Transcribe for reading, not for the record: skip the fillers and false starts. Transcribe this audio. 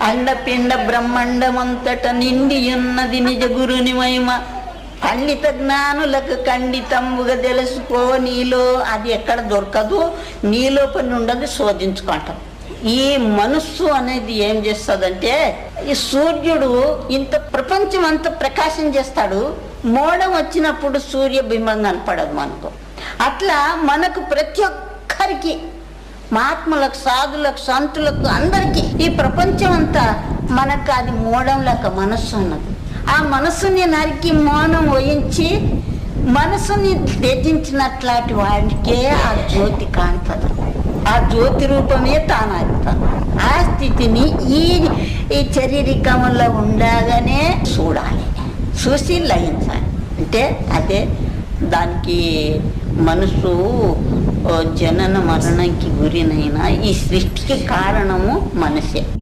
అండపిండ బ్రహ్మాండమంతట నిండి ఉన్నది నిజ గురుని మహిమ. పండిత జ్ఞానులకు ఖండితంబుగా తెలుసుకో నీలో. అది ఎక్కడ దొరకదు, నీలో పని ఉండదు, శోధించుకుంటాం. ఈ మనస్సు అనేది ఏం చేస్తుందంటే, ఈ సూర్యుడు ఇంత ప్రపంచం అంతా ప్రకాశం చేస్తాడు, మోడం వచ్చినప్పుడు సూర్యబింబం కనపడదు మనకు. అట్లా మనకు ప్రతి ఒక్కరికి, మహాత్ములకు, సాధులకు, సంతులకు, అందరికీ ఈ ప్రపంచం అంతా మనకు అది మోడంలాక మనస్సు ఉన్నది. ఆ మనస్సుని నరికి మౌనం వహించి మనసుని త్యజించినట్లాంటి వాడికే ఆ జ్యోతి కాంతది. ఆ జ్యోతి రూపమే తానాగుతాను. ఆ స్థితిని ఈ శరీరకంలో ఉండగానే చూడాలి, చూసి లయించాలి. అంటే అదే దానికి మనసు జనన మరణంకి గురినైనా ఈ సృష్టికి కారణము మనసే.